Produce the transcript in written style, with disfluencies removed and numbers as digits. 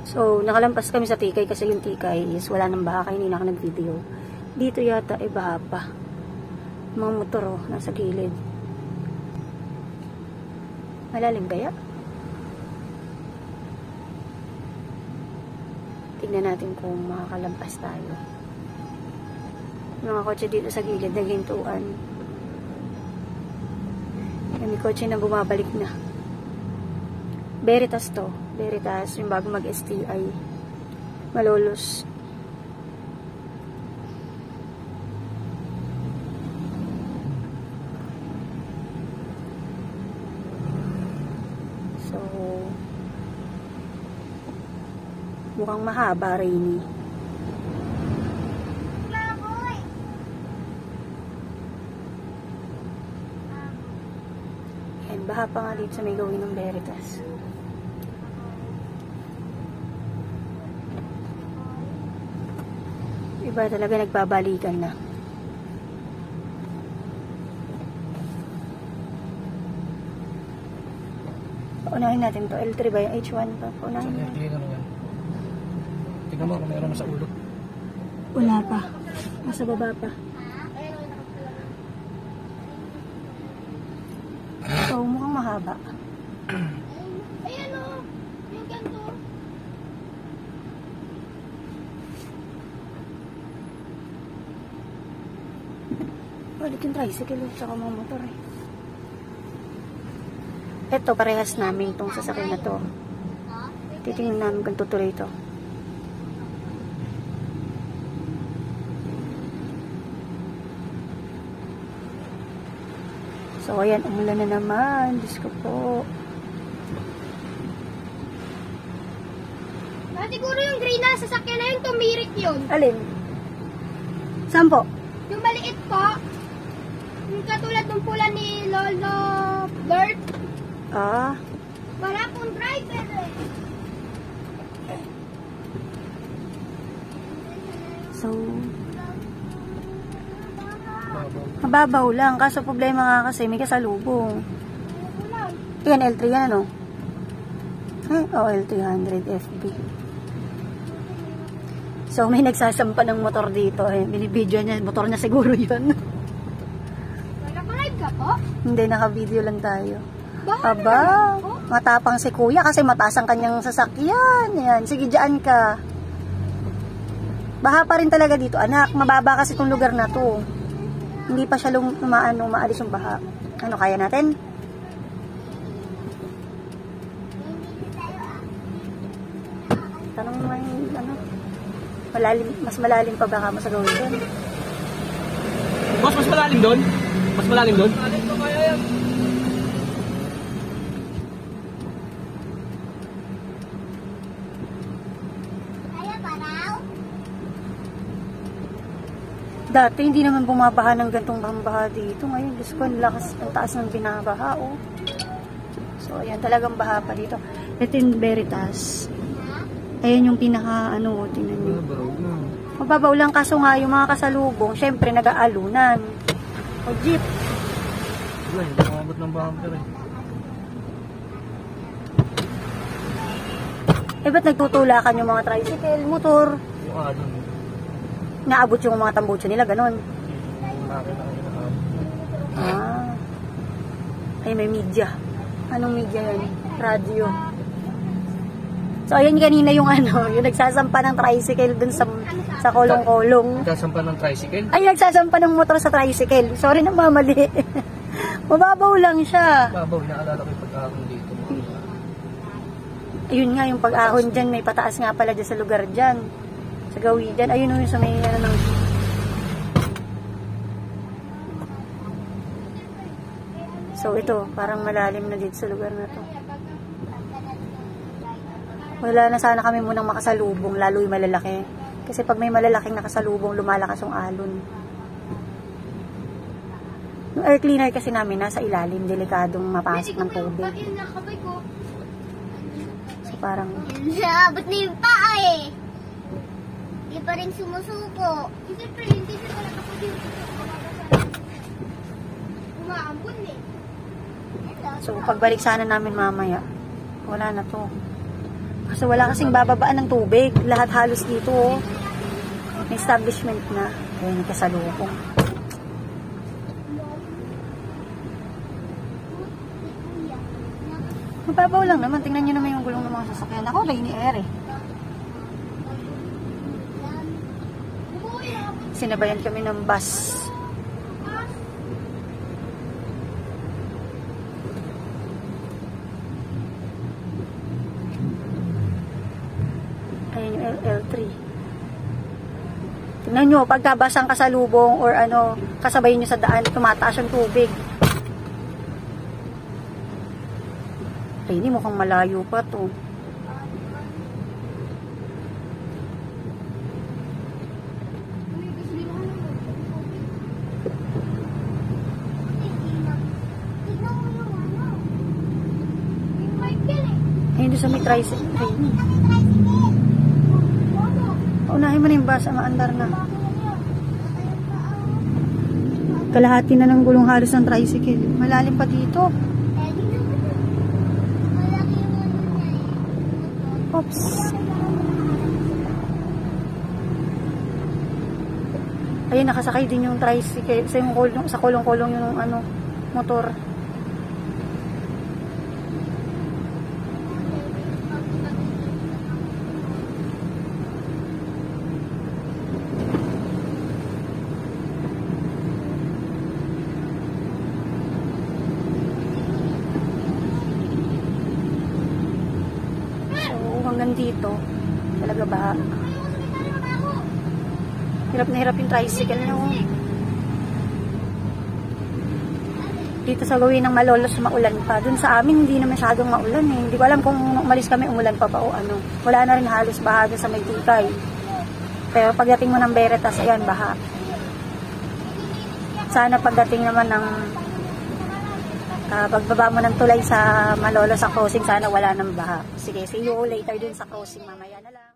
So, nakalampas kami sa Tikay kasi yung Tikay is wala nang baha kaya hindi na ako nag-video. Dito yata ay baha pa. Mga motor oh, nasa gilid. Malalim kaya? Tignan natin kung makakalampas tayo. Mga kotse dito sa gilid, naghintuan. May kotse na bumabalik na. Veritas to. Veritas, yung bago mag-STI. Malolos. So, mukhang mahaba, rainy. Yan, baha pa nga dito sa may gawin ng Veritas. Iba talaga nagbabalikan na. Paunahin natin to. L3 ba yung H1 pa? Paunahin natin. Tingnan mo kung meron sa ulo. Wala pa. Nasa baba pa. So, mukhang mahaba. Ayan o. Yung ganito. Balik yung tricycle at saka mga motor eh. Ito, parehas namin itong sasakyan na to. Titingin namin kung tutuloy ito. So, ayan, umulan na naman. Diyos ko po. Siguro yung green na sasakyan na yung tumirik yun. Alin? Saan po? Yung maliit po. Yung katulad ng pula ni Lolo Bert. Ah. Wala pong driver eh. So, mababaw lang. Kaso problema nga kasi may kasalubong. Yan, L3 yan ano? Ay, L300 FB. So, may nagsasampa ng motor dito eh. Binibidyo niya, motor niya siguro yun. Naka-live ka po? Hindi, naka-video lang tayo. Bahala Aba, naman po. matapang si kuya kasi mataas ang kanyang sasakyan. Yan, sige dyan ka. Baha pa rin talaga dito, anak. Mababa kasi itong lugar na to. Hindi pa siya maalis yung baha. Ano, kaya natin? Tanong mo yung, ano, mas malalim pa baka mo sa gawin doon. Boss, mas malalim doon? Mas malalim doon? Malalim pa kaya yan. Dati hindi naman bumabaha ng gantong baha dito. Ngayon, Diyos ko, ang lakas, ang taas ng binabaha, oh. So, ayan, talagang baha pa dito. Ito yung Veritas. Ayan yung pinaka, ano, tingnan nyo. Mababaw lang, kaso nga, yung mga kasalubong, syempre, nag-aalunan. O, jeep. Wala, hindi nakabot ng bumper eh. Eh, ba't nagtutulakan yung mga tricycle, motor? Yung alon. Naabot yung mga tambutso nila, ganon. Nakakita ko nakabot. Ah. Ay, may media. Anong media yan? Radio. So, ayan kanina yung ano, yung nagsasampa ng tricycle dun sa kolong-kolong. Nagsasampa ng tricycle? Ay, nagsasampa ng motor sa tricycle. Sorry na mamali. Mababaw lang siya. Babaw, naalala ko yung pagkakon dito. Ayun nga, yung pag-ahon dyan, may pataas nga pala dyan sa lugar dyan. Sa gawi dyan. Ayun yung sa may ano ng... So, ito, parang malalim na dito sa lugar na to. Wala na sana kami munang makasalubong, lalo yung malalaki. Kasi pag may malalaking nakasalubong, lumalakas yung alon. Yung air cleaner kasi namin, nasa ilalim, delikadong mapasok ng tubig. So, parang... Ba't na yung paa eh? Hindi pa rin sumusuko. Siyempre, hindi siya talaga po dito. Umaambun eh. So, pagbalik sana namin mamaya, wala na to. Kasi wala kasing bababaan ng tubig. Lahat halos dito, oh. May establishment na. Ayan, kasalubong. Mababaw lang naman. Tingnan nyo naman yung gulong ng mga sasakyan. Ako, rainy air eh. Sinabayan kami ng bus. Ayan yung L3. Tingnan nyo, pagkabasang kasalubong or ano, kasabay nyo sa daan, tumataas yung tubig. Ay, hindi mukhang malayo pa to. Ay, hindi sa may tricycle. Unahin mo na yung bus, maandar na. Kalahati na ng gulong halos ng tricycle. Malalim pa dito. Oops. Ayun, nakasakay din yung tricycle. Sa kulong-kulong yung ano, motor. Hanggang dito talaga ba hirap na hirap yung tricycle nyo. Dito sa gawin ng Malolos maulan pa. Dun sa amin hindi na masyadong maulan eh. Hindi ko alam kung umalis kami umulan pa o ano. Wala na rin halos baha sa may Tikay. Pero pagdating mo ng Veritas, ayan, baha. Sana pagdating naman ng pagbaba mo ng tulay sa Malolos sa crossing, sana wala nang baha. Sige, see you later dun sa crossing mamaya na lang.